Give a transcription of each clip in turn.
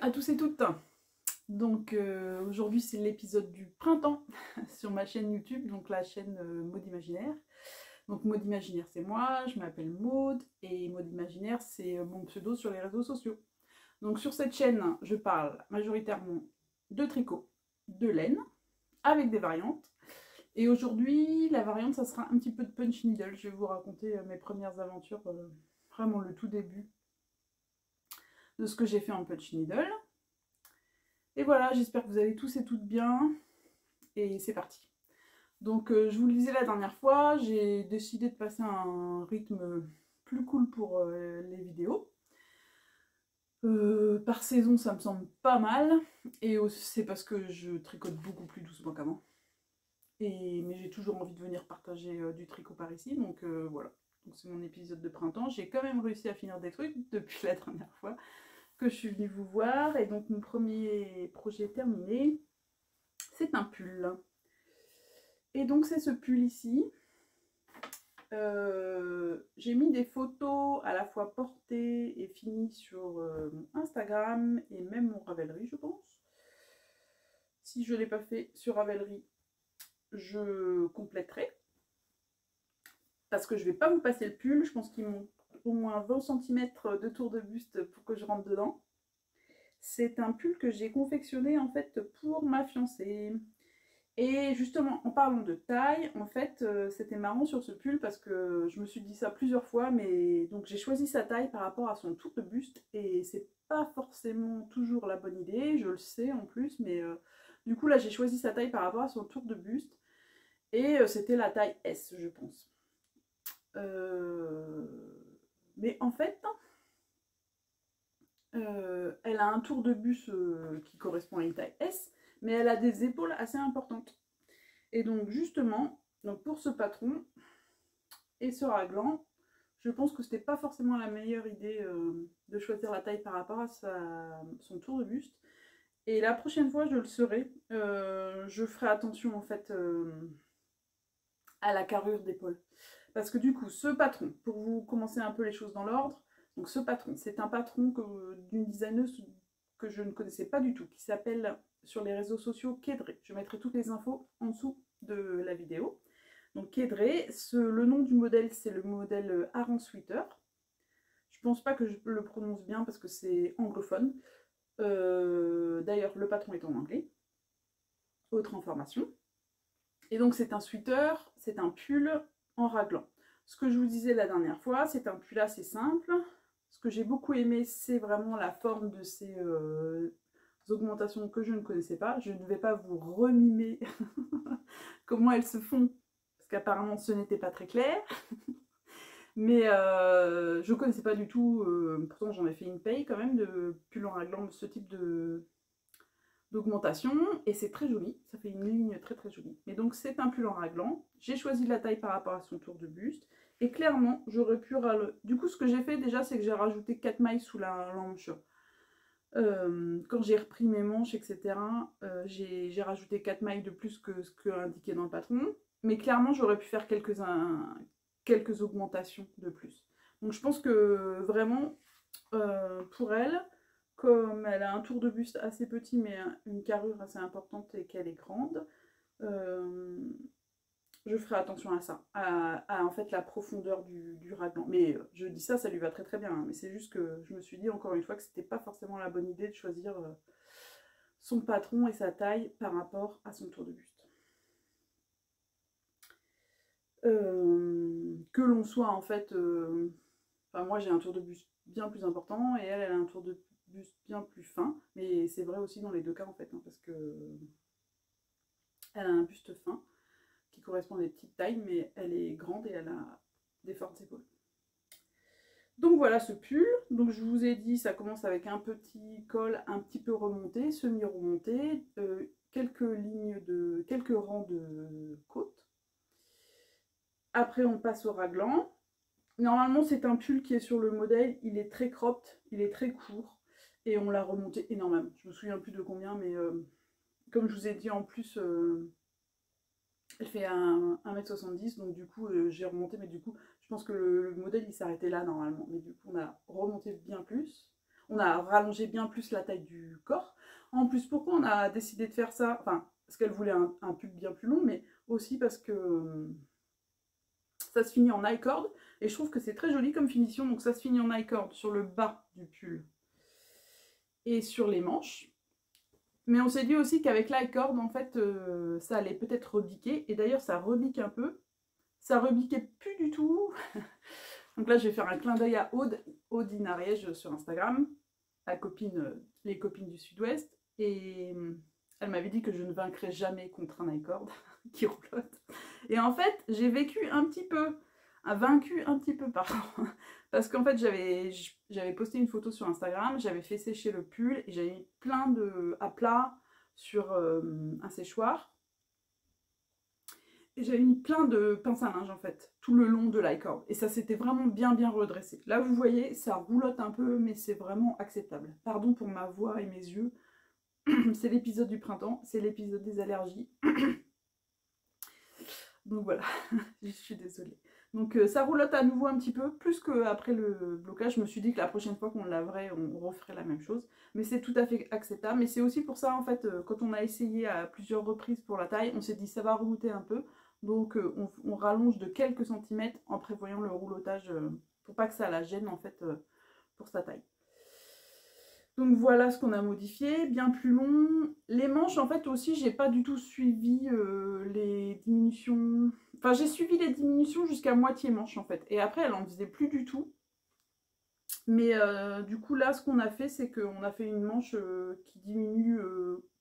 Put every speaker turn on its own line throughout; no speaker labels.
à tous et toutes. Donc aujourd'hui c'est l'épisode du printemps sur ma chaîne YouTube, donc la chaîne Maud Imaginaire. Donc Maud Imaginaire c'est moi, je m'appelle Maud et Maud Imaginaire c'est mon pseudo sur les réseaux sociaux. Donc sur cette chaîne je parle majoritairement de tricot, de laine, avec des variantes. Et aujourd'hui la variante ça sera un petit peu de punch needle. Je vais vous raconter mes premières aventures, vraiment le tout début de ce que j'ai fait en punch needle. Et voilà, j'espère que vous allez tous et toutes bien. Et c'est parti. Donc je vous le disais la dernière fois, j'ai décidé de passer à un rythme plus cool pour les vidéos. Par saison, ça me semble pas mal. Et c'est parce que je tricote beaucoup plus doucement qu'avant. Mais j'ai toujours envie de venir partager du tricot par ici. Donc voilà. Donc c'est mon épisode de printemps. J'ai quand même réussi à finir des trucs depuis la dernière fois que je suis venue vous voir. Et donc mon premier projet terminé, c'est un pull. Et donc c'est ce pull ici. J'ai mis des photos à la fois portées et finies sur mon Instagram et même mon Ravelry, je pense. Si je ne l'ai pas fait sur Ravelry, je compléterai. Parce que je ne vais pas vous passer le pull. Je pense qu'il manque au moins 20 cm de tour de buste pour que je rentre dedans. C'est un pull que j'ai confectionné en fait pour ma fiancée. Et justement, en parlant de taille, en fait, c'était marrant sur ce pull parce que je me suis dit ça plusieurs fois, mais donc j'ai choisi sa taille par rapport à son tour de buste et c'est pas forcément toujours la bonne idée, je le sais en plus, mais du coup là j'ai choisi sa taille par rapport à son tour de buste et c'était la taille S, je pense. Euh, Mais en fait, elle a un tour de buste qui correspond à une taille S, mais elle a des épaules assez importantes. Et donc justement, donc pour ce patron et ce raglan, je pense que c'était pas forcément la meilleure idée de choisir la taille par rapport à son tour de buste. Et la prochaine fois, je le serai. Je ferai attention en fait à la carrure d'épaule. Parce que du coup, ce patron, pour vous commencer un peu les choses dans l'ordre, donc ce patron, c'est un patron d'une designeuse que je ne connaissais pas du tout, qui s'appelle sur les réseaux sociaux Kedré. Je mettrai toutes les infos en dessous de la vidéo. Donc Kedré, le nom du modèle, c'est le modèle Aran Sweater. Je pense pas que je le prononce bien parce que c'est anglophone. D'ailleurs, le patron est en anglais. Autre information. Et donc c'est un sweater, c'est un pull en raglan. Ce que je vous disais la dernière fois, c'est un pull assez simple. Ce que j'ai beaucoup aimé, c'est vraiment la forme de ces augmentations que je ne connaissais pas. Je ne vais pas vous remimer comment elles se font, parce qu'apparemment ce n'était pas très clair. Mais je ne connaissais pas du tout, pourtant j'en ai fait une paye quand même de pull en raglan de ce type d'augmentation et c'est très joli, ça fait une ligne très très jolie. Mais donc c'est un pull en raglan, j'ai choisi la taille par rapport à son tour de buste et clairement j'aurais pu du coup ce que j'ai fait déjà c'est que j'ai rajouté 4 mailles sous la manche. Quand j'ai repris mes manches etc j'ai rajouté 4 mailles de plus que ce que indiqué dans le patron, mais clairement j'aurais pu faire quelques augmentations de plus. Donc je pense que vraiment pour elle, comme elle a un tour de buste assez petit mais une carrure assez importante et qu'elle est grande, euh, je ferai attention à ça, en fait la profondeur du raglan. Mais je dis ça, ça lui va très très bien, hein, mais c'est juste que je me suis dit encore une fois que c'était pas forcément la bonne idée de choisir son patron et sa taille par rapport à son tour de buste. Que l'on soit en fait, enfin moi j'ai un tour de buste bien plus important et elle a un tour de buste bien plus fin, mais c'est vrai aussi dans les deux cas en fait, hein, parce que elle a un buste fin qui correspond à des petites tailles, mais elle est grande et elle a des fortes épaules. Donc voilà ce pull. Donc je vous ai dit, ça commence avec un petit col un petit peu remonté, semi-remonté, quelques rangs de côtes. Après on passe au raglan. Normalement c'est un pull qui est sur le modèle, il est très cropped, il est très court et on l'a remonté énormément. Je me souviens plus de combien, mais comme je vous ai dit en plus, elle fait 1m70, donc du coup j'ai remonté, mais du coup je pense que le modèle il s'arrêtait là normalement, mais du coup on a remonté bien plus. On a rallongé bien plus la taille du corps. En plus, pourquoi on a décidé de faire ça? Enfin, parce qu'elle voulait un pull bien plus long, mais aussi parce que ça se finit en I-cord. Et je trouve que c'est très joli comme finition. Donc ça se finit en I-cord sur le bas du pull et sur les manches. Mais on s'est dit aussi qu'avec l'i-cord, en fait, ça allait peut-être rebiquer. Et d'ailleurs, ça rebique un peu. Ça rebiquait plus du tout. Donc là, je vais faire un clin d'œil à Aude, Aude in Ariège sur Instagram, la copine, les copines du Sud-Ouest. Et elle m'avait dit que je ne vaincrais jamais contre un i-cord qui roulotte. Et en fait, j'ai vaincu un petit peu, pardon. Parce qu'en fait, j'avais posté une photo sur Instagram, j'avais fait sécher le pull et j'avais mis plein de à plat sur un séchoir. Et j'avais mis plein de pinces à linge en fait, tout le long de l'i-cord. Et ça s'était vraiment bien redressé. Là vous voyez, ça roulotte un peu, mais c'est vraiment acceptable. Pardon pour ma voix et mes yeux. C'est l'épisode du printemps, c'est l'épisode des allergies. Donc voilà, je suis désolée. Donc ça roulotte à nouveau un petit peu, plus qu'après le blocage. Je me suis dit que la prochaine fois qu'on laverait, on referait la même chose. Mais c'est tout à fait acceptable. Mais c'est aussi pour ça, en fait, quand on a essayé à plusieurs reprises pour la taille, on s'est dit ça va roulotter un peu. Donc on rallonge de quelques centimètres en prévoyant le roulotage pour pas que ça la gêne, en fait, pour sa taille. Donc voilà ce qu'on a modifié, bien plus long. Les manches, en fait, aussi, j'ai pas du tout suivi les diminutions. Enfin, j'ai suivi les diminutions jusqu'à moitié manche, en fait. Et après, elle en faisait plus du tout. Mais du coup, là, ce qu'on a fait, c'est qu'on a fait une manche qui diminue,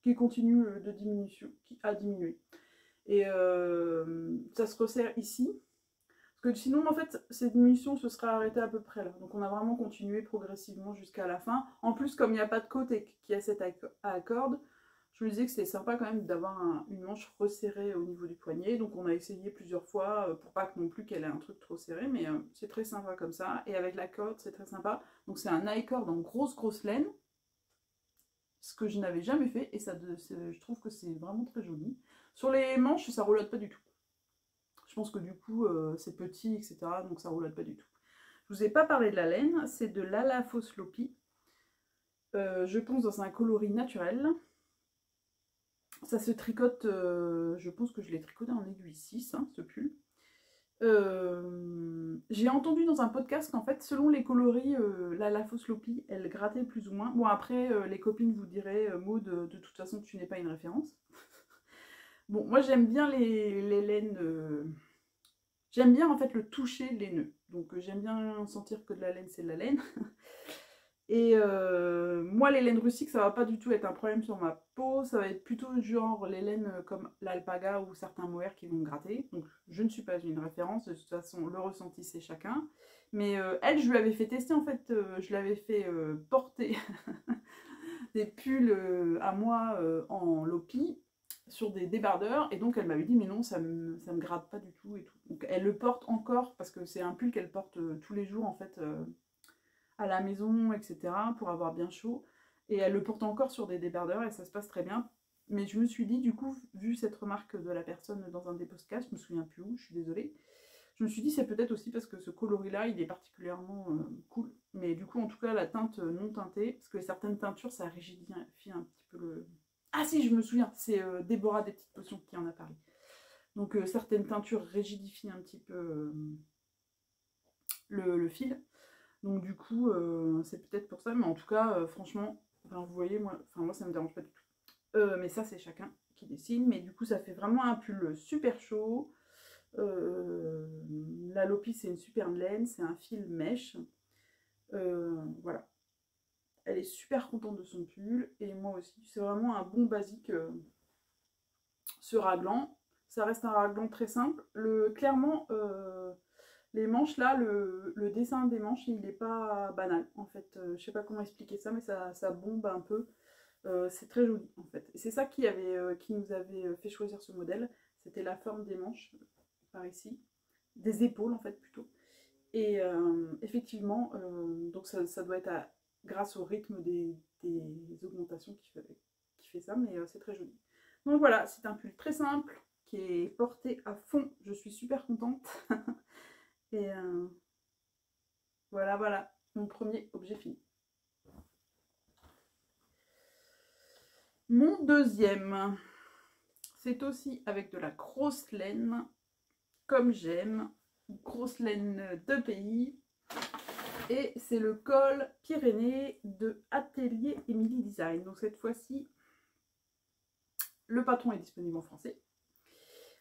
qui continue de diminution, qui a diminué. Et ça se resserre ici. Parce que sinon, en fait, ces diminutions se seraient arrêtées à peu près là. Donc on a vraiment continué progressivement jusqu'à la fin. En plus, comme il n'y a pas de côte et qu'il y a cette à corde, je me disais que c'était sympa quand même d'avoir une manche resserrée au niveau du poignet. Donc on a essayé plusieurs fois pour pas que non plus qu'elle ait un truc trop serré. Mais c'est très sympa comme ça. Et avec la corde, c'est très sympa. Donc c'est un i-cord en grosse laine. Ce que je n'avais jamais fait. Et ça, je trouve que c'est vraiment très joli. Sur les manches, ça roulotte pas du tout. Je pense que du coup, c'est petit, etc. Donc ça roulotte pas du tout. Je vous ai pas parlé de la laine. C'est de l'Alafoslopi. Je pense dans un coloris naturel. Ça se tricote, je pense que je l'ai tricoté en aiguille 6, hein, ce pull. J'ai entendu dans un podcast qu'en fait, selon les coloris, l'Alafoslopi, elle grattait plus ou moins. Bon, après, les copines vous diraient, Maud, de toute façon, tu n'es pas une référence. Bon, moi j'aime bien les laines. J'aime bien en fait le toucher laineux. Donc j'aime bien sentir que de la laine c'est de la laine. Et moi les laines rustiques ça va pas du tout être un problème sur ma peau. Ça va être plutôt genre les laines comme l'alpaga ou certains mohair qui vont me gratter. Donc je ne suis pas une référence. De toute façon le ressenti c'est chacun. Mais elle je lui avais fait tester en fait. Je l'avais fait porter des pulls à moi en Lopi sur des débardeurs et donc elle m'avait dit mais non ça me gratte pas du tout et tout. Donc elle le porte encore parce que c'est un pull qu'elle porte tous les jours en fait à la maison etc pour avoir bien chaud et elle le porte encore sur des débardeurs et ça se passe très bien. Mais je me suis dit du coup vu cette remarque de la personne dans un des podcasts, je me souviens plus où, je suis désolée, je me suis dit c'est peut-être aussi parce que ce coloris là il est particulièrement cool. Mais du coup en tout cas la teinte non teintée, parce que certaines teintures ça rigidifie un petit peu le... Ah si je me souviens, c'est Déborah des petites potions qui en a parlé. Donc certaines teintures rigidifient un petit peu le fil. Donc du coup c'est peut-être pour ça, mais en tout cas franchement, enfin, vous voyez moi ça me dérange pas du tout. Mais ça c'est chacun qui décide, mais du coup ça fait vraiment un pull super chaud. La Lopi c'est une super laine, c'est un fil mèche. Voilà. Elle est super contente de son pull et moi aussi. C'est vraiment un bon basique ce raglan. Ça reste un raglan très simple. Clairement, les manches là, le dessin des manches, il n'est pas banal en fait. Je sais pas comment expliquer ça, mais ça bombe un peu. C'est très joli en fait. C'est ça qui nous avait fait choisir ce modèle. C'était la forme des manches, par ici. Des épaules en fait plutôt. Et effectivement, donc ça doit être grâce au rythme des augmentations qui fait ça, mais c'est très joli. Donc voilà, c'est un pull très simple qui est porté à fond. Je suis super contente. Et voilà, mon premier objet fini. Mon deuxième, c'est aussi avec de la grosse laine, comme j'aime, grosse laine de pays. Et c'est le col Pyrénées de Atelier Emily Design. Donc cette fois-ci, le patron est disponible en français.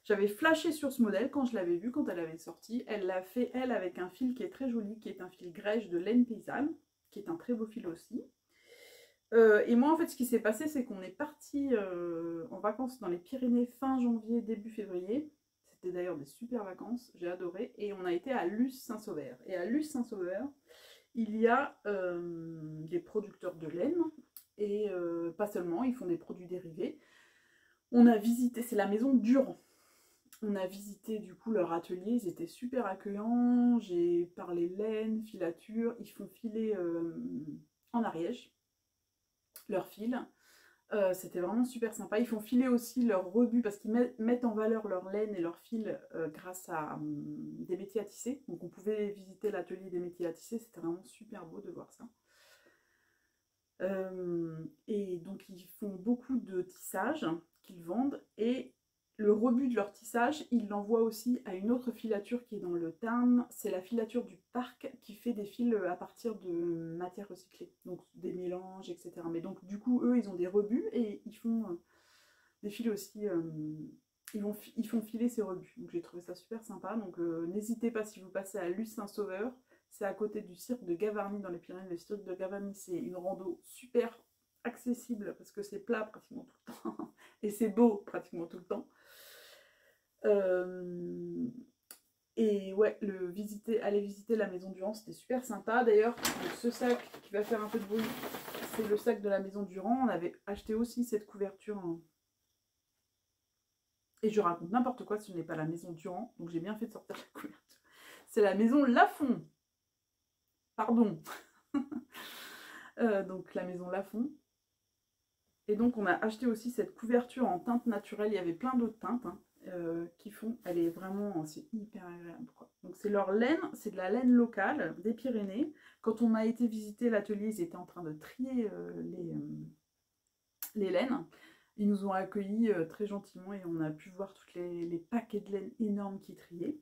J'avais flashé sur ce modèle quand je l'avais vu, quand elle avait sorti. Elle l'a fait, elle, avec un fil qui est très joli, qui est un fil grège de laine paysanne, qui est un très beau fil aussi. Et moi, en fait, ce qui s'est passé, c'est qu'on est parti en vacances dans les Pyrénées fin janvier, début février. C'était d'ailleurs des super vacances, j'ai adoré. Et on a été à Luce-Saint-Sauveur. Et à Luce-Saint-Sauveur, il y a des producteurs de laine. Et pas seulement, ils font des produits dérivés. On a visité, c'est la maison Durand. On a visité du coup leur atelier, ils étaient super accueillants. J'ai parlé laine, filature. Ils font filer en Ariège leur fil. C'était vraiment super sympa. Ils font filer aussi leur rebut parce qu'ils mettent en valeur leur laine et leur fil grâce à des métiers à tisser. Donc on pouvait visiter l'atelier des métiers à tisser, c'était vraiment super beau de voir ça. Et donc ils font beaucoup de tissage qu'ils vendent et le rebut de leur tissage, ils l'envoient aussi à une autre filature qui est dans le Tarn. C'est la filature du parc qui fait des fils à partir de matières recyclées, donc des mélanges, etc. Mais donc du coup, eux, ils ont des rebuts et ils font des fils aussi. Ils font filer ces rebuts. Donc j'ai trouvé ça super sympa. Donc n'hésitez pas si vous passez à Luce-Saint-Sauveur. C'est à côté du cirque de Gavarnie dans les Pyrénées. Le cirque de Gavarnie, c'est une rando super accessible parce que c'est plat pratiquement tout le temps et c'est beau pratiquement tout le temps. Et ouais, aller visiter la maison Durand, c'était super sympa. D'ailleurs, ce sac qui va faire un peu de bruit, c'est le sac de la maison Durand. On avait acheté aussi cette couverture. Et je raconte n'importe quoi, ce n'est pas la maison Durand, donc j'ai bien fait de sortir la couverture. C'est la maison Lafont. Pardon. Donc la maison Lafont. Et donc on a acheté aussi cette couverture en teinte naturelle. Il y avait plein d'autres teintes qui font. Elle est vraiment, c'est hyper agréable, quoi. Donc c'est leur laine, c'est de la laine locale des Pyrénées. Quand on a été visiter l'atelier, ils étaient en train de trier les laines. Ils nous ont accueillis très gentiment et on a pu voir tous les paquets de laine énormes qui triaient.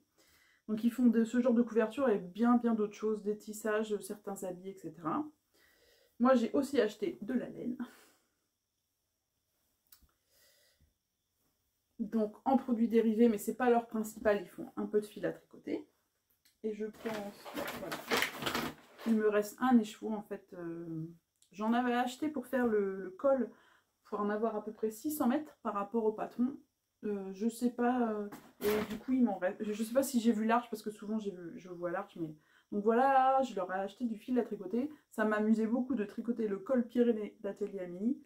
Donc ils font de ce genre de couverture et bien d'autres choses, des tissages, certains habits, etc. Moi j'ai aussi acheté de la laine. Donc en produits dérivés, mais c'est pas leur principal, ils font un peu de fil à tricoter. Et je pense, voilà, il me reste un écheveau en fait. J'en avais acheté pour faire le col, pour en avoir à peu près 600 mètres par rapport au patron. Je sais pas, et du coup il m'en reste. Je sais pas si j'ai vu large parce que souvent je vois large, mais donc voilà, je leur ai acheté du fil à tricoter. Ça m'amusait beaucoup de tricoter le col Pyrénées d'Atelier Amini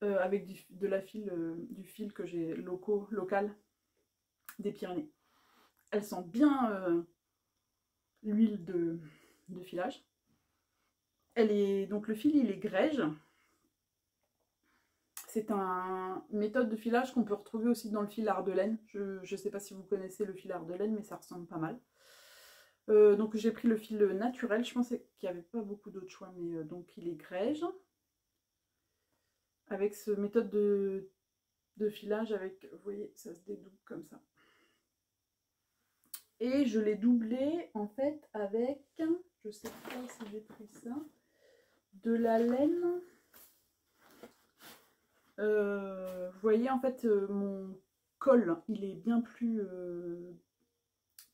avec du fil que j'ai local des Pyrénées. Elle sent bien l'huile de filage. Donc le fil il est grège. C'est une méthode de filage qu'on peut retrouver aussi dans le fil Ardelaine. Je ne sais pas si vous connaissez le fil Ardelaine, mais ça ressemble pas mal. Donc j'ai pris le fil naturel. Je pensais qu'il n'y avait pas beaucoup d'autres choix, mais donc il est grège. Avec cette méthode de filage, avec, vous voyez, ça se dédouble comme ça. Et je l'ai doublé en fait avec, je sais pas si j'ai pris ça, de la laine. Vous voyez en fait mon col, il est bien plus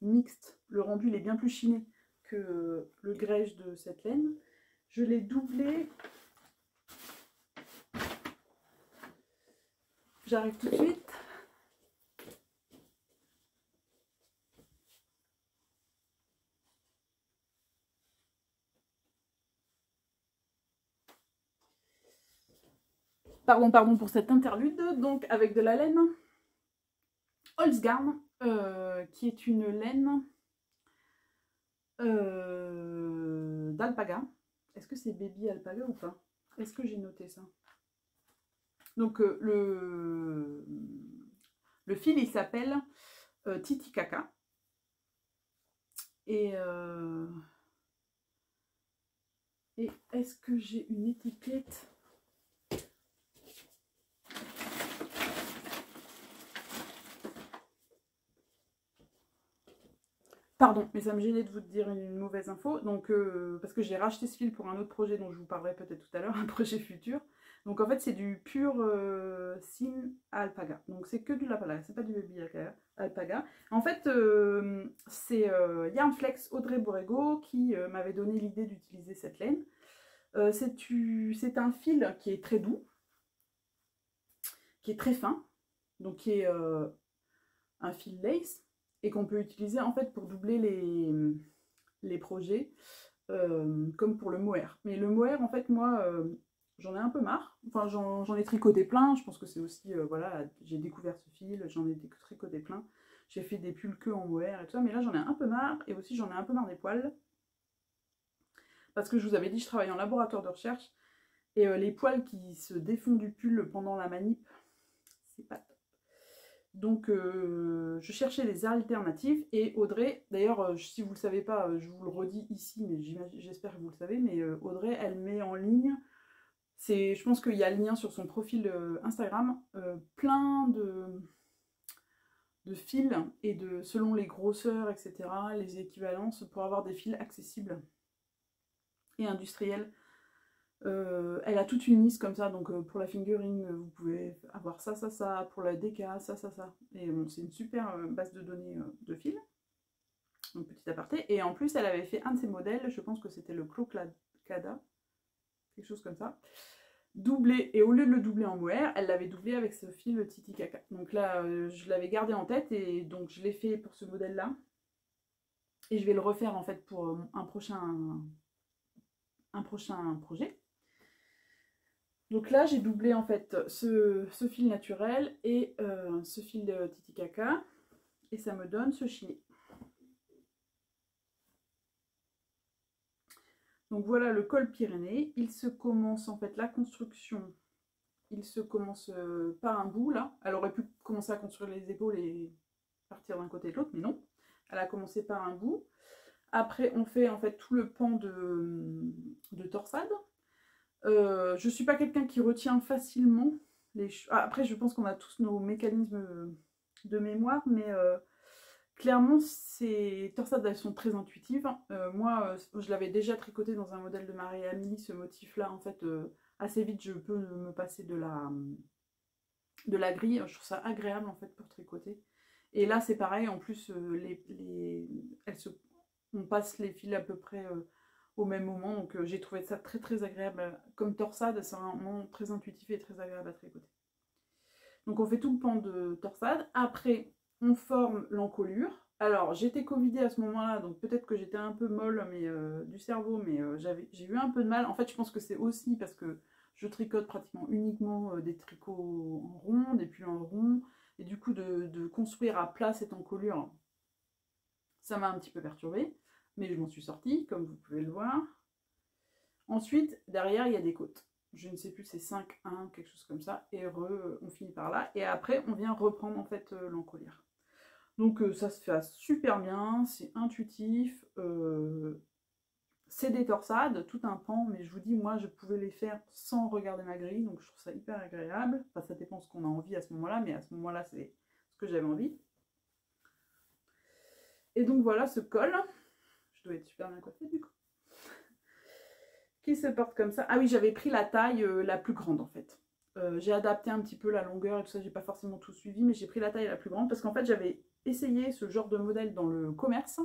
mixte, le rendu il est bien plus chiné que le grège de cette laine. Je l'ai doublé. J'arrive tout de suite. Pardon pour cette interlude. Donc avec de la laine Holzgarn, qui est une laine d'alpaga. Est-ce que c'est baby alpaga ou pas? Est-ce que j'ai noté ça? Donc le fil il s'appelle Titicaca. Et est-ce que j'ai une étiquette? pardon, mais ça me gênait de vous dire une mauvaise info, donc, parce que j'ai racheté ce fil pour un autre projet dont je vous parlerai peut-être tout à l'heure, un projet futur. Donc en fait c'est du pur Sin alpaga, donc c'est que du alpaga, c'est pas du baby alpaga. En fait c'est Yarnflex Audrey Borrego qui m'avait donné l'idée d'utiliser cette laine. C'est un fil qui est très doux, qui est très fin, donc qui est un fil lace, et qu'on peut utiliser en fait pour doubler les projets, comme pour le mohair. Mais le mohair, en fait, moi, j'en ai un peu marre. Enfin, j'en ai tricoté plein. Je pense que c'est aussi, voilà, j'ai découvert ce fil, j'en ai tricoté plein. J'ai fait des pulls que en mohair et tout ça, mais là, j'en ai un peu marre. Et aussi, j'en ai un peu marre des poils. Parce que je vous avais dit, je travaille en laboratoire de recherche. Et les poils qui se défont du pull pendant la manip, c'est pas top. Donc je cherchais des alternatives et Audrey, d'ailleurs si vous ne le savez pas, je vous le redis ici, mais j'espère que vous le savez, mais Audrey elle met en ligne, je pense qu'il y a le lien sur son profil Instagram, plein de fils et selon les grosseurs, etc., les équivalences pour avoir des fils accessibles et industriels. Elle a toute une liste comme ça, donc pour la fingering, vous pouvez avoir ça, ça, ça, pour la DK, ça, ça, ça. Et bon, c'est une super base de données de fil. Donc petit aparté. Et en plus, elle avait fait un de ses modèles, je pense que c'était le Clocada, quelque chose comme ça, doublé, et au lieu de le doubler en mohair, elle l'avait doublé avec ce fil Titicaca. Donc là, je l'avais gardé en tête, et donc je l'ai fait pour ce modèle-là. Et je vais le refaire en fait pour un prochain projet. Donc là, j'ai doublé en fait ce fil naturel et ce fil de Titicaca, et ça me donne ce chiné. Donc voilà le col Pyrénées. Il se commence en fait la construction, il se commence par un bout là. Elle aurait pu commencer à construire les épaules et partir d'un côté et de l'autre, mais non. Elle a commencé par un bout. Après, on fait en fait tout le pan de torsade. Je suis pas quelqu'un qui retient facilement les après, je pense qu'on a tous nos mécanismes de mémoire, mais clairement, ces torsades, elles sont très intuitives. Moi, je l'avais déjà tricoté dans un modèle de Marie-Amélie, ce motif-là. En fait, assez vite, je peux me passer de la grille. Je trouve ça agréable, en fait, pour tricoter. Et là, c'est pareil. En plus, on passe les fils à peu près au même moment. Donc, j'ai trouvé ça très, très agréable. Comme torsade, c'est vraiment très intuitif et très agréable à tricoter. Donc, on fait tout le pan de torsade. Après, on forme l'encolure. Alors, j'étais covidée à ce moment-là, donc peut-être que j'étais un peu molle du cerveau, mais j'ai eu un peu de mal. En fait, je pense que c'est aussi parce que je tricote pratiquement uniquement des tricots en rond, des pulls en rond, et du coup, de construire à plat cette encolure, ça m'a un petit peu perturbée, mais je m'en suis sortie, comme vous pouvez le voir. Ensuite, derrière, il y a des côtes. Je ne sais plus, c'est 5-1, quelque chose comme ça, et on finit par là. Et après, on vient reprendre en fait l'encolure. Donc ça se fait super bien, c'est intuitif, c'est des torsades, tout un pan, mais je vous dis, moi je pouvais les faire sans regarder ma grille, donc je trouve ça hyper agréable. Enfin, ça dépend ce qu'on a envie à ce moment-là, mais à ce moment-là, c'est ce que j'avais envie. Et donc voilà ce col, je dois être super bien coiffée du coup, qui se porte comme ça. Ah oui, j'avais pris la taille la plus grande en fait. J'ai adapté un petit peu la longueur et tout ça, j'ai pas forcément tout suivi, mais j'ai pris la taille la plus grande parce qu'en fait j'avais essayé ce genre de modèle dans le commerce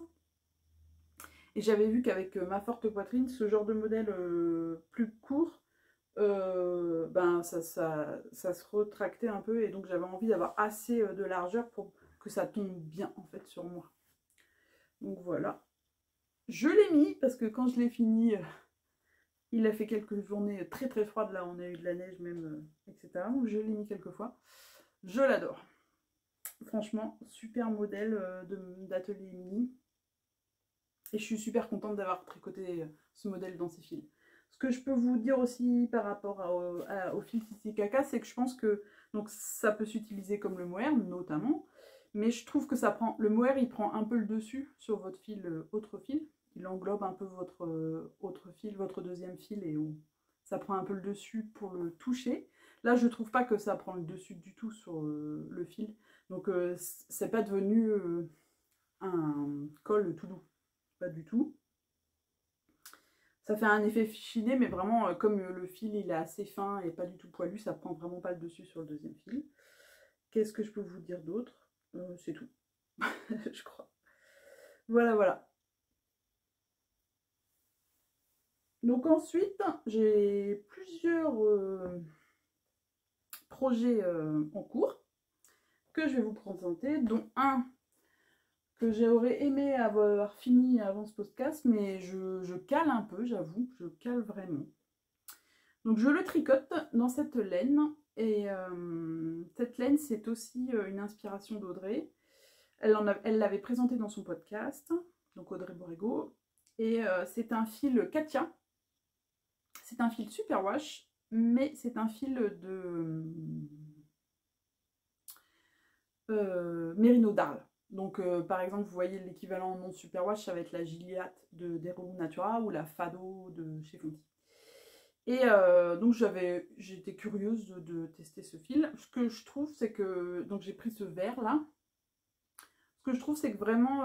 et j'avais vu qu'avec ma forte poitrine, ce genre de modèle plus court, ben ça se retractait un peu, et donc j'avais envie d'avoir assez de largeur pour que ça tombe bien en fait sur moi. Donc voilà, je l'ai mis parce que quand je l'ai fini, il a fait quelques journées très très froides, là on a eu de la neige même, etc. Donc je l'ai mis quelques fois. Je l'adore. Franchement, super modèle d'atelier mini. Et je suis super contente d'avoir tricoté ce modèle dans ces fils. Ce que je peux vous dire aussi par rapport au fil Titicaca, c'est que je pense que donc, ça peut s'utiliser comme le mohair, notamment. Mais je trouve que ça prend, le mohair, il prend un peu le dessus sur votre fil, autre fil. Il englobe un peu votre autre fil, votre deuxième fil, et ça prend un peu le dessus pour le toucher. Là, je trouve pas que ça prend le dessus du tout sur le fil. Donc, c'est pas devenu un col tout doux. Pas du tout. Ça fait un effet fichiné, mais vraiment, comme le fil il est assez fin et pas du tout poilu, ça prend vraiment pas le dessus sur le deuxième fil. Qu'est-ce que je peux vous dire d'autre? C'est tout, je crois. Voilà, voilà. Donc ensuite, j'ai plusieurs projets en cours que je vais vous présenter, dont un que j'aurais aimé avoir fini avant ce podcast, mais je cale un peu, j'avoue, je cale vraiment. Donc je le tricote dans cette laine, et cette laine c'est aussi une inspiration d'Audrey. Elle l'avait présenté dans son podcast, donc Audrey Borrego, et c'est un fil Katia. C'est un fil superwash, mais c'est un fil de Merino d'Arles. Donc par exemple, vous voyez l'équivalent non superwash, ça va être la Gilliatt de d'Hero Natura ou la Fado de chez Fonty. Et donc j'étais curieuse de tester ce fil. Ce que je trouve, c'est que, donc j'ai pris ce vert là. Ce que je trouve, c'est que vraiment,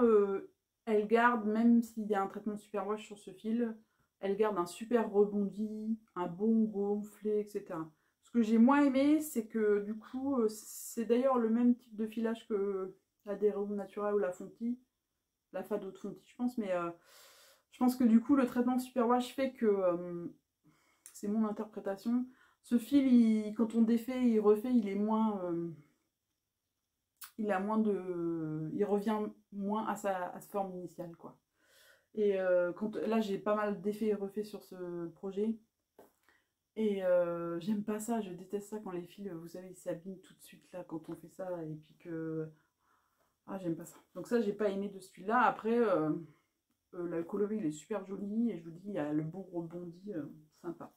elle garde, même s'il y a un traitement superwash sur ce fil, elle garde un super rebondi, un bon gonflé, etc. Ce que j'ai moins aimé, c'est que du coup, c'est d'ailleurs le même type de filage que la Dero Natura ou la Fonty, la Fado de Fonty, je pense, mais je pense que du coup, le traitement superwash fait que, c'est mon interprétation, ce fil, quand on défait et refait, il est moins... il revient moins à sa forme initiale, quoi. Et là j'ai pas mal d'effets et refaits sur ce projet, et j'aime pas ça, je déteste ça quand les fils, vous savez, ils s'abîment tout de suite là quand on fait ça, et puis que j'aime pas ça. Donc ça j'ai pas aimé de celui-là. Après le coloris il est super joli, et je vous dis il y a le bon rebondi sympa.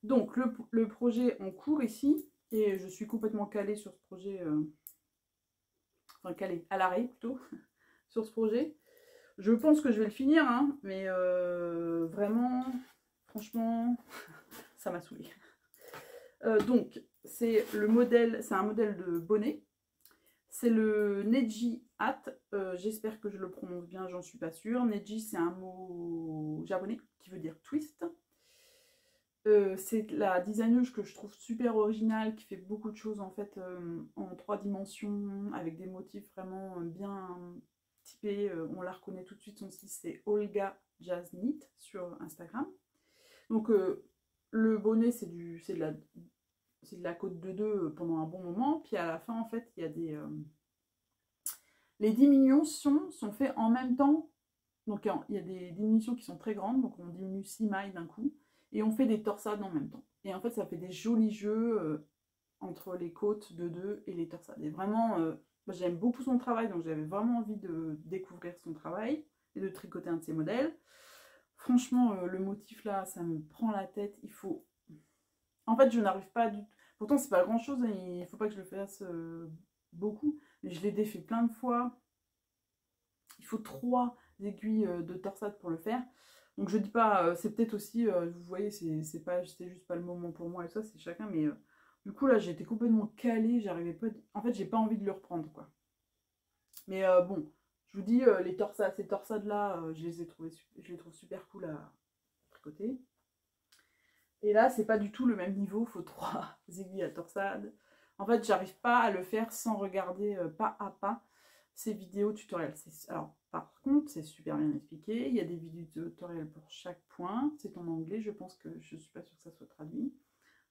Donc le projet en cours ici, et je suis complètement calée sur ce projet, enfin calée à l'arrêt plutôt sur ce projet. Je pense que je vais le finir, hein, mais vraiment, franchement, ça m'a saoulée. Donc, c'est un modèle de bonnet. C'est le Neji Hat. J'espère que je le prononce bien, j'en suis pas sûre. Neji, c'est un mot japonais qui veut dire twist. C'est la designeuse que je trouve super originale, qui fait beaucoup de choses en fait en 3 dimensions, avec des motifs vraiment bien typés. On la reconnaît tout de suite, son site c'est Olga Jazz Knit sur Instagram. Donc le bonnet c'est de la côte de 2 pendant un bon moment, puis à la fin en fait il y a des... les diminutions sont faites en même temps, donc il y a des diminutions qui sont très grandes, donc on diminue 6 mailles d'un coup, et on fait des torsades en même temps. Et en fait, ça fait des jolis jeux entre les côtes de 2 et les torsades. Et vraiment, j'aime beaucoup son travail, donc j'avais vraiment envie de découvrir son travail et de tricoter un de ses modèles. Franchement, le motif là, ça me prend la tête. Il faut... En fait, je n'arrive pas du tout... Pourtant, c'est pas grand-chose, hein, il ne faut pas que je le fasse beaucoup, mais je l'ai défait plein de fois. Il faut 3 aiguilles de torsade pour le faire. Donc je dis pas, c'est peut-être aussi, vous voyez, c'est juste pas le moment pour moi et ça, c'est chacun, mais du coup là j'étais complètement calée, j'arrivais pas, en fait j'ai pas envie de le reprendre quoi. Mais bon, je vous dis, ces torsades là, je les trouve super cool à tricoter. Et là c'est pas du tout le même niveau, faut 3 aiguilles à torsade. En fait j'arrive pas à le faire sans regarder pas à pas ces vidéos tutoriels. Alors, par contre, c'est super bien expliqué. Il y a des vidéos tutoriels pour chaque point. C'est en anglais, je pense que je ne suis pas sûre que ça soit traduit.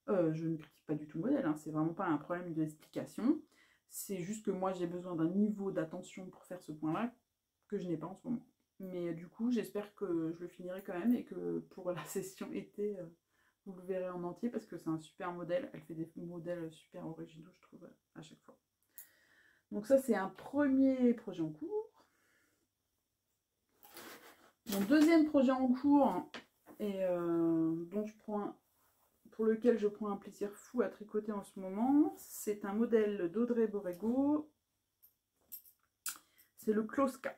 Je ne critique pas du tout le modèle, hein. C'est vraiment pas un problème d'explication. C'est juste que moi, j'ai besoin d'un niveau d'attention pour faire ce point-là que je n'ai pas en ce moment. Mais du coup, j'espère que je le finirai quand même et que pour la session été, vous le verrez en entier parce que c'est un super modèle. Elle fait des modèles super originaux, je trouve, à chaque fois. Donc ça, c'est un premier projet en cours. Mon deuxième projet en cours, et pour lequel je prends un plaisir fou à tricoter en ce moment, c'est un modèle d'Audrey Borrego. C'est le Kloska.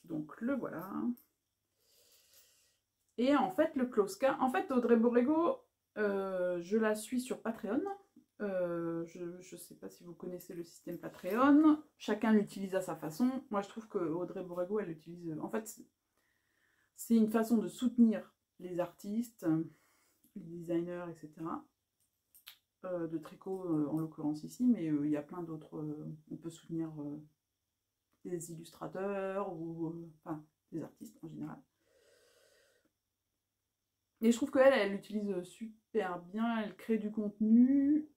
Donc le voilà. Et en fait, le Kloska, en fait, Audrey Borrego, je la suis sur Patreon. Je sais pas si vous connaissez le système Patreon. Chacun l'utilise à sa façon. Moi, je trouve que Audrey Borrego, elle l'utilise... En fait, c'est une façon de soutenir les artistes, les designers, etc. De tricot, en l'occurrence ici, mais il y a plein d'autres... on peut soutenir des illustrateurs ou... enfin, des artistes en général. Et je trouve qu'elle, elle l'utilise super bien. Elle crée du contenu,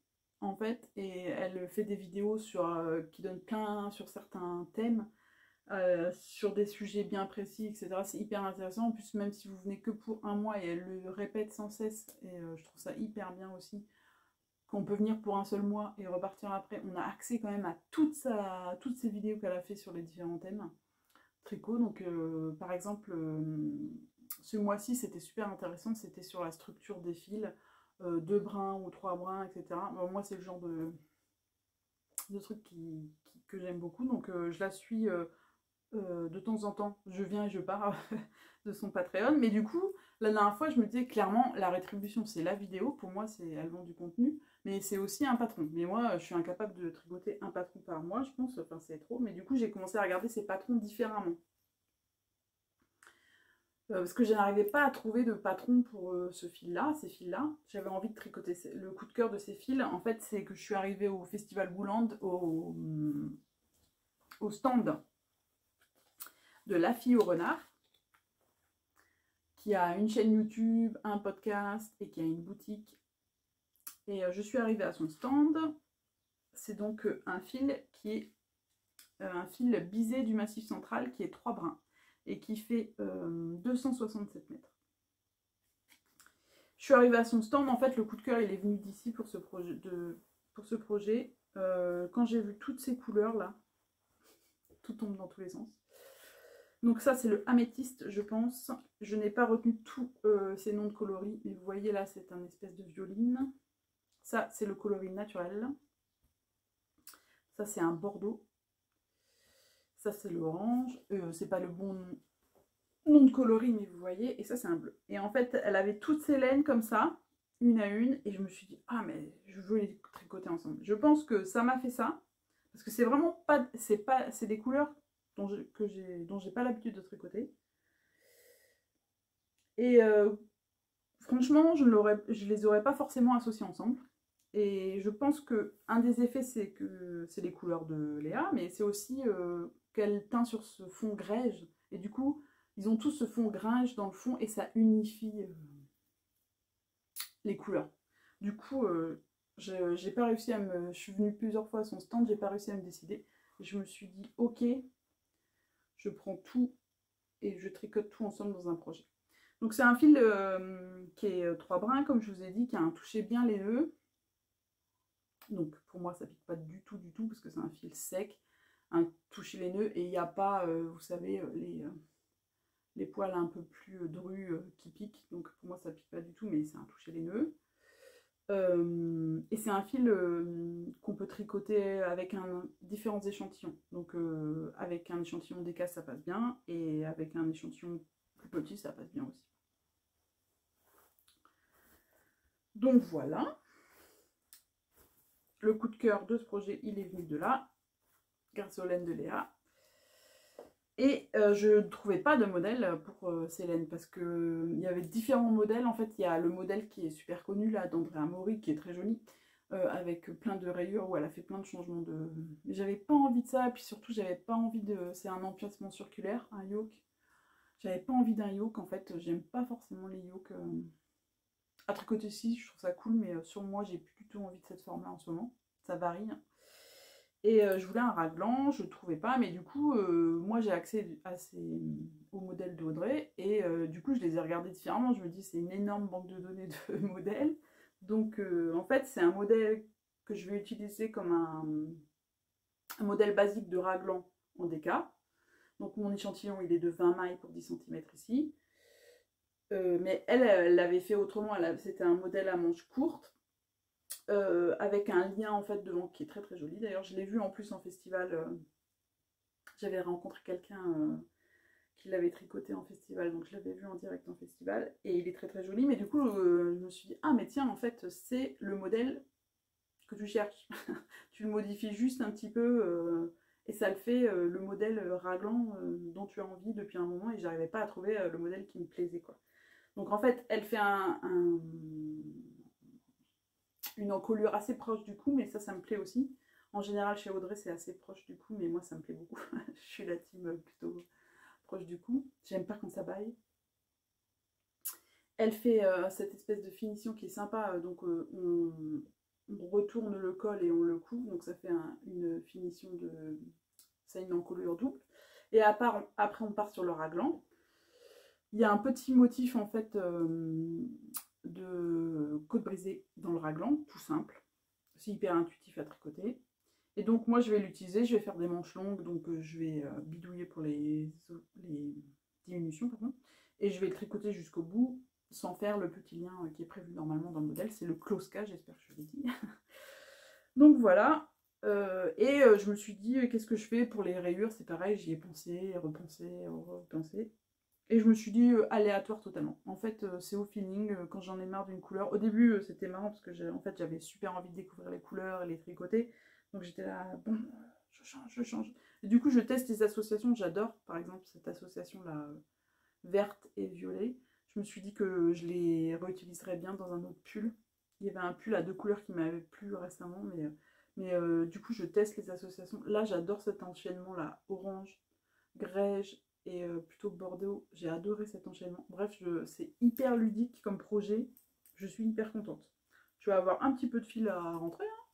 en fait, et elle fait des vidéos qui donnent plein sur certains thèmes, sur des sujets bien précis, etc. C'est hyper intéressant. En plus, même si vous venez que pour un mois, et elle le répète sans cesse, et je trouve ça hyper bien aussi, qu'on peut venir pour un seul mois et repartir après. On a accès quand même à toutes ces vidéos qu'elle a fait sur les différents thèmes tricot. Donc, par exemple, ce mois-ci, c'était super intéressant. C'était sur la structure des fils, 2 brins ou 3 brins, etc. Bon, moi, c'est le genre de truc que j'aime beaucoup. Donc, je la suis de temps en temps. Je viens et je pars de son Patreon. Mais du coup, la dernière fois, je me disais clairement, la rétribution, c'est la vidéo. Pour moi, elle vend du contenu. Mais c'est aussi un patron. Mais moi, je suis incapable de tricoter un patron par mois, je pense. Enfin, c'est trop. Mais du coup, j'ai commencé à regarder ces patrons différemment. Parce que je n'arrivais pas à trouver de patron pour ces fils-là. J'avais envie de tricoter. Le coup de cœur de ces fils, en fait, c'est que je suis arrivée au Festival Bouland, au stand de La Fille au Renard, qui a une chaîne YouTube, un podcast et qui a une boutique. Et je suis arrivée à son stand. C'est donc un fil qui est un fil bisé du Massif Central qui est 3 brins et qui fait 267 mètres. Je suis arrivée à son stand, en fait le coup de cœur il est venu d'ici pour ce projet. Quand j'ai vu toutes ces couleurs là, tout tombe dans tous les sens. Donc ça c'est le améthyste je pense. Je n'ai pas retenu tous ces noms de coloris, mais vous voyez là c'est un espèce de violine. Ça c'est le coloris naturel. Ça c'est un bordeaux. Ça c'est l'orange. C'est pas le bon nom de coloris, mais vous voyez. Et ça c'est un bleu. Et en fait elle avait toutes ces laines comme ça, une à une. Et je me suis dit, ah mais je veux les tricoter ensemble. Je pense que ça m'a fait ça. Parce que c'est vraiment pas... C'est des couleurs dont j'ai pas l'habitude de tricoter. Et franchement, je les aurais pas forcément associés ensemble. Et je pense que un des effets, c'est que c'est les couleurs de Léa, mais c'est aussi qu'elle teint sur ce fond grège. Et du coup, ils ont tous ce fond grège dans le fond et ça unifie les couleurs. Du coup, j'ai pas réussi à me... Je suis venue plusieurs fois à son stand, j'ai pas réussi à me décider. Je me suis dit, ok, je prends tout et je tricote tout ensemble dans un projet. Donc c'est un fil qui est 3 brins, comme je vous ai dit, qui a un toucher bien laineux. Donc pour moi ça pique pas du tout, parce que c'est un fil sec, un toucher laineux, et il n'y a pas, vous savez, les poils un peu plus drus qui piquent. Donc pour moi ça pique pas du tout, mais c'est un toucher laineux. Et c'est un fil qu'on peut tricoter avec différents échantillons. Donc avec un échantillon d'écasse ça passe bien, et avec un échantillon plus petit ça passe bien aussi. Donc voilà. Le coup de cœur de ce projet, il est venu de là, grâce aux laines de Léa. Et je ne trouvais pas de modèle pour ces laines, parce qu'il y avait différents modèles. En fait, il y a le modèle qui est super connu, là, d'Andrea Mori, qui est très joli, avec plein de rayures, où elle a fait plein de changements de... Mais j'avais pas envie de ça, et puis surtout, j'avais pas envie de... C'est un empiècement circulaire, un yoke. J'avais pas envie d'un yoke, en fait. J'aime pas forcément les yokes. À tricoter ici, je trouve ça cool, mais sur moi, j'ai plus du tout envie de cette forme-là en ce moment. Ça varie. Et je voulais un raglan, je ne trouvais pas, mais du coup, moi j'ai accès aux modèles d'Audrey, et du coup, je les ai regardés différemment. Je me dis, c'est une énorme banque de données de modèles. Donc, en fait, c'est un modèle que je vais utiliser comme un modèle basique de raglan en déca. Donc, mon échantillon, il est de 20 mailles pour 10 cm ici. Mais elle l'avait fait autrement, c'était un modèle à manches courtes, avec un lien en fait devant qui est très très joli. D'ailleurs je l'ai vu en plus en festival, j'avais rencontré quelqu'un qui l'avait tricoté en festival, donc je l'avais vu en direct en festival, et il est très très joli. Mais du coup je me suis dit, ah mais tiens, en fait c'est le modèle que tu cherches. Tu le modifies juste un petit peu et ça le fait le modèle raglan dont tu as envie depuis un moment et j'arrivais pas à trouver le modèle qui me plaisait quoi. Donc en fait elle fait une encolure assez proche du cou mais ça me plaît aussi. En général chez Audrey c'est assez proche du cou mais moi ça me plaît beaucoup. Je suis la team plutôt proche du cou. J'aime pas quand ça baille. Elle fait cette espèce de finition qui est sympa, donc on retourne le col et on le coud, donc ça fait une finition de... ça a une encolure double. Et après on part sur le raglan. Il y a un petit motif en fait de côte brisée dans le raglan, tout simple. C'est hyper intuitif à tricoter. Et donc moi je vais l'utiliser, je vais faire des manches longues, donc je vais bidouiller pour les diminutions, pardon, et je vais le tricoter jusqu'au bout sans faire le petit lien qui est prévu normalement dans le modèle, c'est le closka, j'espère que je l'ai dit. Donc voilà, je me suis dit qu'est-ce que je fais pour les rayures, c'est pareil, j'y ai pensé, repensé, et je me suis dit aléatoire totalement. En fait c'est au feeling, quand j'en ai marre d'une couleur. Au début c'était marrant parce que en fait, j'avais super envie de découvrir les couleurs et les tricoter, donc j'étais là, bon, je change. Et du coup je teste les associations, j'adore par exemple cette association là, verte et violet. Je me suis dit que je les réutiliserais bien dans un autre pull. Il y avait un pull à 2 couleurs qui m'avait plu récemment, mais du coup je teste les associations. Là j'adore cet enchaînement là, orange, grège et plutôt bordeaux. J'ai adoré cet enchaînement. Bref, c'est hyper ludique comme projet. Je suis hyper contente. Je vais avoir un petit peu de fil à rentrer, hein,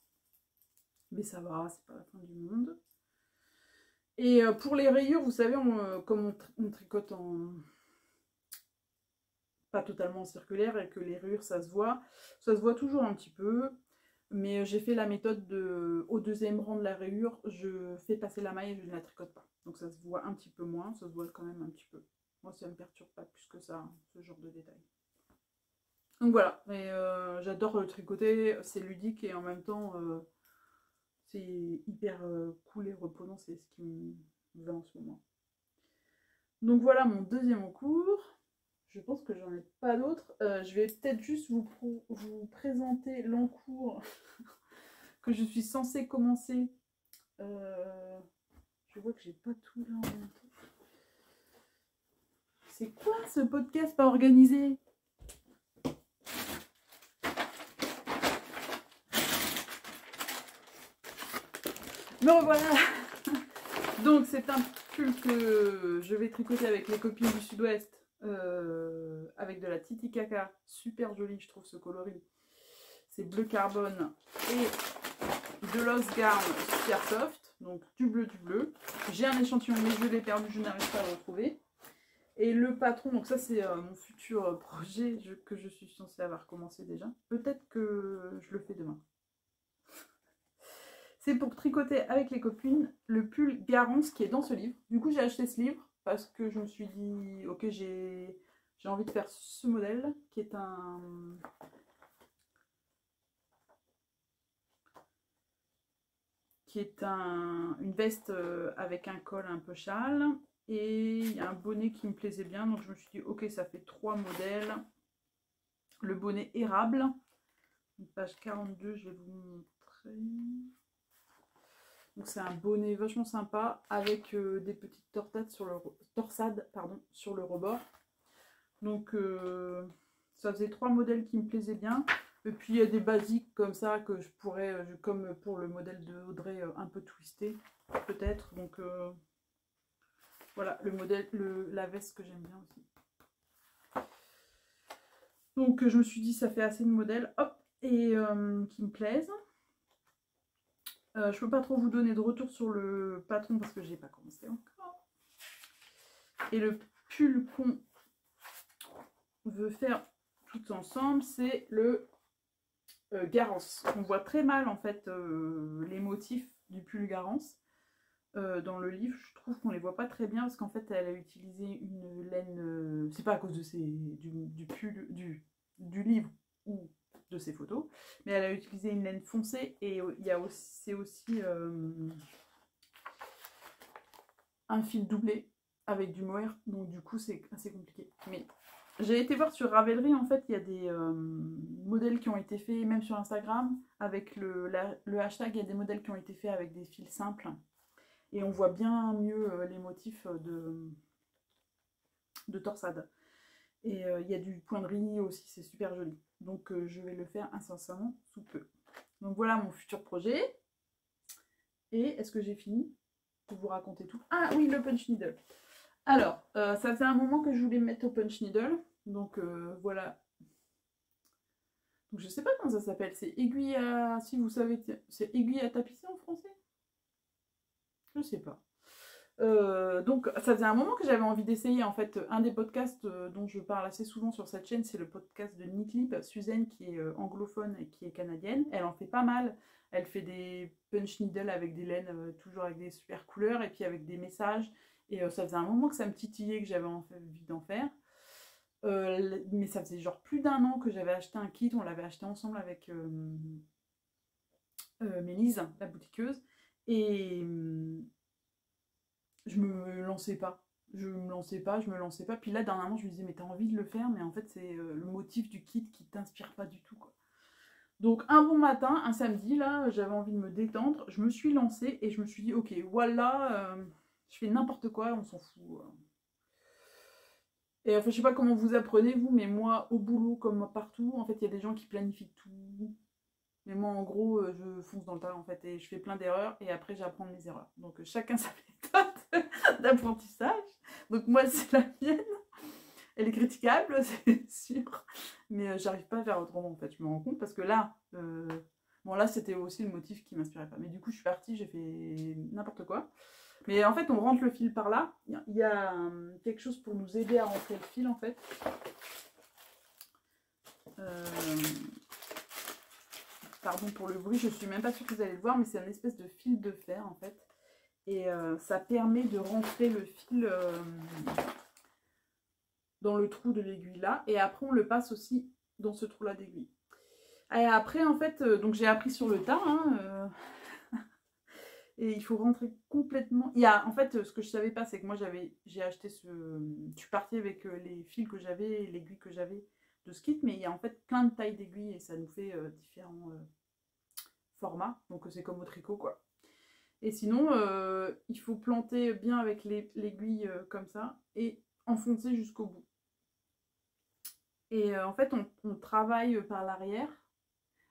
mais ça va, c'est pas la fin du monde. Et pour les rayures, vous savez, comme on tricote en... pas totalement circulaire et que les rayures ça se voit toujours un petit peu, mais j'ai fait la méthode au deuxième rang de la rayure, je fais passer la maille et je ne la tricote pas, donc ça se voit un petit peu moins, ça se voit quand même un petit peu. Moi ça me perturbe pas plus que ça, hein, ce genre de détails. Donc voilà, et j'adore le tricoter, c'est ludique et en même temps c'est hyper cool et reposant, c'est ce qui me va en ce moment. Donc voilà mon deuxième cours. Je pense que j'en ai pas d'autres. Je vais peut-être juste vous présenter l'encours que je suis censée commencer. Je vois que j'ai pas tout là en même temps. C'est quoi ce podcast pas organisé? Me revoilà. Donc c'est un pull que je vais tricoter avec les copines du sud-ouest. Avec de la Titicaca, super joli je trouve ce coloris, c'est bleu carbone et de l'os garn super soft, donc du bleu. J'ai un échantillon mais je l'ai perdu, je n'arrive pas à le retrouver. Et le patron, donc ça c'est mon futur projet que je suis censée avoir commencé déjà, peut-être que je le fais demain. C'est pour tricoter avec les copines le pull Garance qui est dans ce livre. Du coup j'ai acheté ce livre parce que je me suis dit ok, j'ai envie de faire ce modèle qui est une veste avec un col un peu châle et il y a un bonnet qui me plaisait bien, donc je me suis dit ok, ça fait 3 modèles. Le bonnet érable, page 42, je vais vous montrer. Donc c'est un bonnet vachement sympa avec des petites torsades sur le rebord. Donc ça faisait 3 modèles qui me plaisaient bien. Et puis il y a des basiques comme ça que je pourrais, comme pour le modèle de Audrey, un peu twisté peut-être. Donc voilà le modèle, la veste que j'aime bien aussi. Donc je me suis dit ça fait assez de modèles, hop, et qui me plaisent. Je peux pas trop vous donner de retour sur le patron parce que j'ai pas commencé encore. Et le pull qu'on veut faire tout ensemble, c'est le Garance. On voit très mal en fait les motifs du pull Garance. Dans le livre, je trouve qu'on les voit pas très bien parce qu'en fait elle a utilisé une laine, c'est pas à cause de du pull du livre ou de ses photos, mais elle a utilisé une laine foncée et il y a aussi un fil doublé avec du mohair, donc du coup c'est assez compliqué, mais J'ai été voir sur Ravelry, en fait, il y a des modèles qui ont été faits, même sur Instagram, avec le hashtag, il y a des modèles qui ont été faits avec des fils simples. Et on voit bien mieux les motifs de torsade. Et il y a du point de riz aussi, c'est super joli. Donc je vais le faire incessamment sous peu. Donc voilà mon futur projet. Et est-ce que j'ai fini de vous raconter tout? Ah oui, le punch needle. Alors, ça faisait un moment que je voulais me mettre au punch needle. Donc voilà. Donc je sais pas comment ça s'appelle. C'est aiguille à... Si vous savez, c'est aiguille à tapisser en français? Je sais pas. Donc ça faisait un moment que j'avais envie d'essayer. En fait, un des podcasts dont je parle assez souvent sur cette chaîne, c'est le podcast de Niclip, Suzanne, qui est anglophone et qui est canadienne. Elle en fait pas mal. Elle fait des punch needles avec des laines, toujours avec des super couleurs, et puis avec des messages. Et ça faisait un moment que ça me titillait, que j'avais envie d'en faire. Mais ça faisait genre plus d'un an que j'avais acheté un kit. On l'avait acheté ensemble avec Mélise, la boutiqueuse. Et je me lançais pas. Je me lançais pas, je me lançais pas. Puis là, dernièrement, je me disais, mais t'as envie de le faire, mais en fait, c'est le motif du kit qui t'inspire pas du tout, quoi. Donc, un bon matin, un samedi, là, j'avais envie de me détendre. Je me suis lancée et je me suis dit, ok, voilà, je fais n'importe quoi, on s'en fout. Et enfin, je sais pas comment vous apprenez, vous, mais moi, au boulot, comme partout, en fait, il y a des gens qui planifient tout. Mais moi, en gros, je fonce dans le tas, en fait, et je fais plein d'erreurs, et après, j'apprends mes erreurs. Donc, chacun sa méthode d'apprentissage. Donc, moi, c'est la mienne. Elle est critiquable, c'est sûr. Mais j'arrive pas à faire autrement, en fait. Je me rends compte, parce que là, bon, là, c'était aussi le motif qui m'inspirait pas. Mais du coup, je suis partie, j'ai fait n'importe quoi. Mais en fait, on rentre le fil par là. Il y a quelque chose pour nous aider à rentrer le fil, en fait. Pardon pour le bruit, je suis même pas sûre que vous allez le voir, mais c'est une espèce de fil de fer en fait. Et ça permet de rentrer le fil dans le trou de l'aiguille là. Et après, on le passe aussi dans ce trou là d'aiguille. Et après, en fait, donc j'ai appris sur le tas. Hein, et il faut rentrer complètement. Il y a, en fait, ce que je savais pas, c'est que moi j'ai acheté ce. Je suis partie avec les fils que j'avais, l'aiguille que j'avais de ce kit, mais il y a en fait plein de tailles d'aiguilles et ça nous fait différents formats. Donc c'est comme au tricot quoi. Et sinon, il faut planter bien avec l'aiguille comme ça et enfoncer jusqu'au bout. Et en fait, on travaille par l'arrière.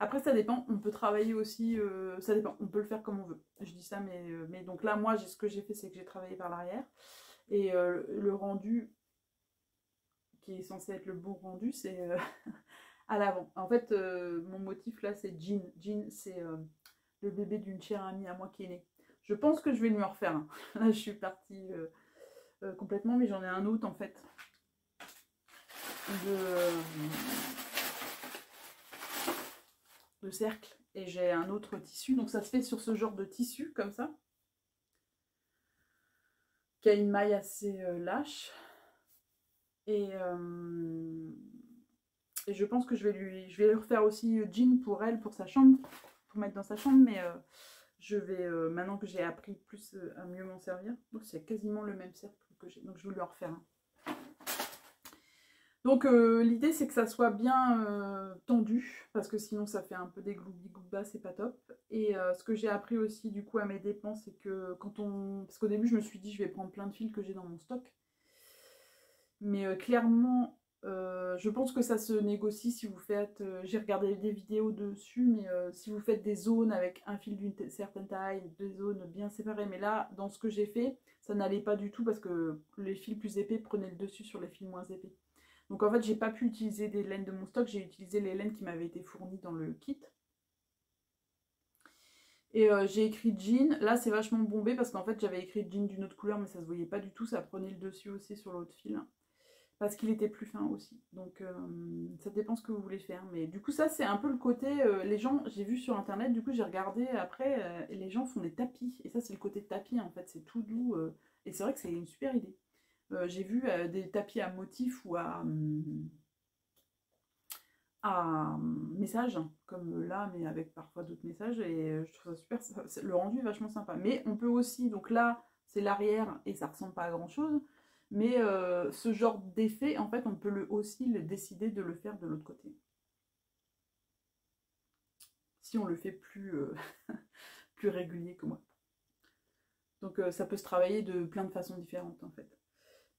Après, ça dépend. On peut travailler aussi. Ça dépend. On peut le faire comme on veut. Je dis ça, mais donc là, moi, ce que j'ai fait, c'est que j'ai travaillé par l'arrière. Et le rendu, qui est censé être le bon rendu, c'est à l'avant. En fait, mon motif là, c'est Jean. Jean, c'est le bébé d'une chère amie à moi qui est né. Je pense que je vais lui en refaire un. Là, je suis partie complètement, mais j'en ai un autre en fait. De cercle. Et j'ai un autre tissu. Donc ça se fait sur ce genre de tissu, comme ça. Qui a une maille assez lâche. Et je pense que je vais lui refaire aussi jean pour elle, pour sa chambre. Pour mettre dans sa chambre. Mais je vais, maintenant que j'ai appris plus à mieux m'en servir. Donc c'est quasiment le même cercle que j'ai. Donc je vais lui en refaire un. Donc l'idée c'est que ça soit bien tendu, parce que sinon ça fait un peu des gloubis-gloubas, c'est pas top. Et ce que j'ai appris aussi du coup à mes dépens, c'est que quand on... Parce qu'au début je me suis dit je vais prendre plein de fils que j'ai dans mon stock. Mais clairement, je pense que ça se négocie si vous faites... j'ai regardé des vidéos dessus, mais si vous faites des zones avec un fil d'une certaine taille, des zones bien séparées. Mais là, dans ce que j'ai fait, ça n'allait pas du tout parce que les fils plus épais prenaient le dessus sur les fils moins épais. Donc en fait, j'ai pas pu utiliser des laines de mon stock, j'ai utilisé les laines qui m'avaient été fournies dans le kit. Et j'ai écrit jean, là c'est vachement bombé parce qu'en fait j'avais écrit jean d'une autre couleur mais ça se voyait pas du tout, ça prenait le dessus aussi sur l'autre fil. Parce qu'il était plus fin aussi. Donc ça dépend ce que vous voulez faire. Mais du coup ça c'est un peu le côté, les gens, j'ai vu sur internet, du coup j'ai regardé après, les gens font des tapis. Et ça c'est le côté tapis en fait, c'est tout doux. Et c'est vrai que c'est une super idée. J'ai vu des tapis à motifs ou à messages, comme là, mais avec parfois d'autres messages, et je trouve ça super, le rendu est vachement sympa. Mais on peut aussi, donc là, c'est l'arrière, et ça ressemble pas à grand chose, Mais ce genre d'effet, en fait, on peut aussi décider de le faire de l'autre côté. Si on le fait plus, plus régulier que moi. Donc ça peut se travailler de plein de façons différentes, en fait.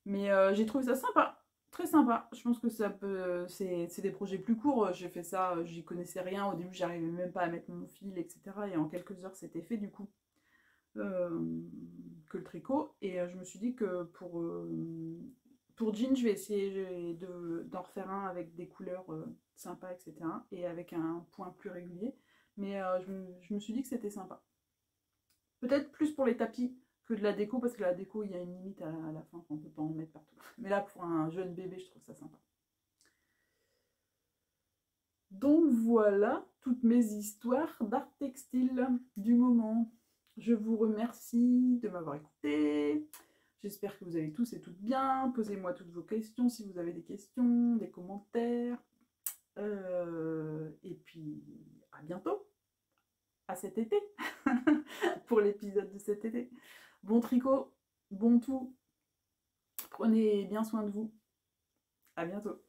Mais j'ai trouvé ça sympa, très sympa. Je pense que ça peut. C'est des projets plus courts. J'ai fait ça, j'y connaissais rien. Au début, j'arrivais même pas à mettre mon fil, etc. Et en quelques heures, c'était fait du coup. Que le tricot. Et je me suis dit que pour jean, je vais essayer d'en refaire un avec des couleurs sympas, etc. Et avec un point plus régulier. Mais je me suis dit que c'était sympa. Peut-être plus pour les tapis que de la déco, parce que la déco, il y a une limite à la fin, on ne peut pas en mettre partout. Mais là, pour un jeune bébé, je trouve ça sympa. Donc voilà toutes mes histoires d'art textile du moment. Je vous remercie de m'avoir écouté. J'espère que vous allez tous et toutes bien. Posez-moi toutes vos questions si vous avez des questions, des commentaires. Et puis, à bientôt, à cet été, pour l'épisode de cet été. Bon tricot, bon tout. Prenez bien soin de vous. À bientôt.